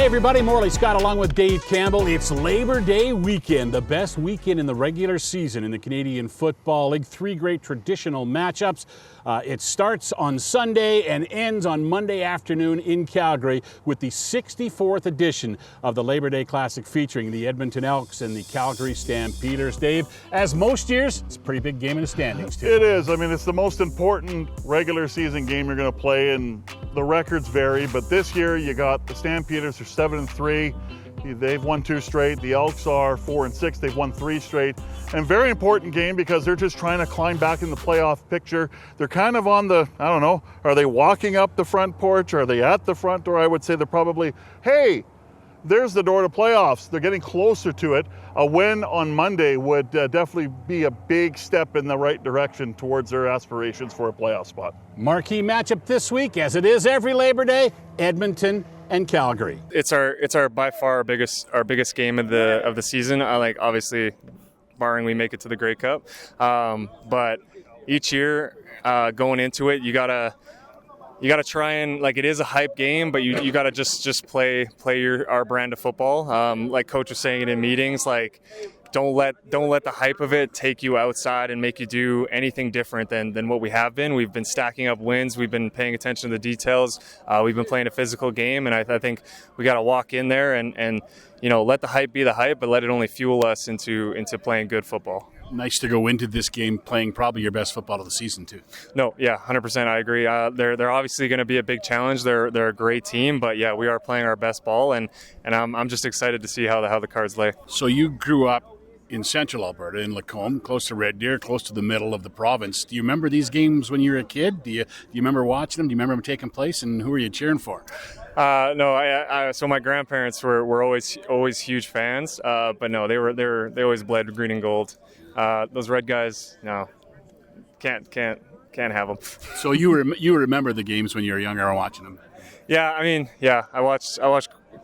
everybody, Morley Scott along with Dave Campbell. It's Labor Day weekend, the best weekend in the regular season in the Canadian Football League. Three great traditional matchups. It starts on Sunday and ends on Monday afternoon in Calgary with the 64th edition of the Labor Day Classic featuring the Edmonton Elks and the Calgary Stampeders. Dave, as most years, it's a pretty big game in the standings too. It is. I mean, it's the most important regular season game you're going to play, and the records vary, but this year you got the Stampeders are 7-3. They've won 2 straight. The Elks are 4-6. They've won 3 straight. And very important game because they're just trying to climb back in the playoff picture. They're kind of on the, I don't know, are they walking up the front porch? Are they at the front door? I would say they're probably, hey, there's the door to playoffs. They're getting closer to it. A win on Monday would definitely be a big step in the right direction towards their aspirations for a playoff spot. Marquee matchup this week, as it is every Labor Day, Edmonton and Calgary. It's our by far our biggest game of the season. Obviously, barring we make it to the Grey Cup, but each year going into it, you gotta try and, like, it is a hype game, but you gotta just play our brand of football. Like Coach was saying it in meetings, like don't let the hype of it take you outside and make you do anything different than what we have been. We've been stacking up wins. We've been paying attention to the details. We've been playing a physical game, and I think we got to walk in there and let the hype be the hype, but let it only fuel us into playing good football. Nice to go into this game playing probably your best football of the season too. No, yeah, 100%. I agree. They're obviously going to be a big challenge. They're a great team, but yeah, we are playing our best ball, and I'm just excited to see how the cards lay. So you grew up in central Alberta, in Lacombe, close to Red Deer, close to the middle of the province. Do you remember these games when you were a kid? Do you remember watching them? Do you remember them taking place? And who were you cheering for? No, so my grandparents were always huge fans, but no, they always bled green and gold. Those red guys, no, can't have them. So you remember the games when you were younger and watching them? Yeah, I mean, yeah, I watched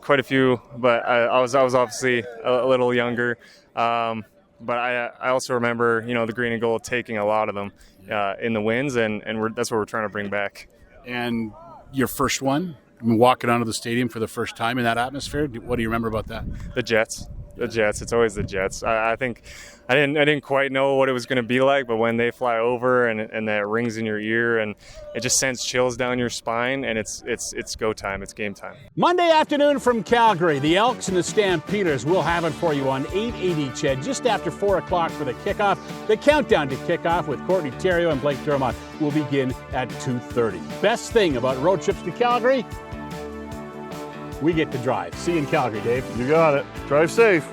quite a few, but I was obviously a little younger. But I also remember, the green and gold taking a lot of them in the wins, and that's what we're trying to bring back. And your first one, walking onto the stadium for the first time in that atmosphere, what do you remember about that? The Jets. It's always the Jets. I think I didn't quite know what it was going to be like, but when they fly over and that rings in your ear and it just sends chills down your spine, and it's go time. It's game time. Monday afternoon from Calgary, the Elks and the Stampeders will have it for you on 880 CHED just after 4 o'clock for the kickoff. The countdown to kickoff with Courtney Theriault and Blake Dermott will begin at 2:30. Best thing about road trips to Calgary, we get to drive. See you in Calgary, Dave. You got it. Drive safe.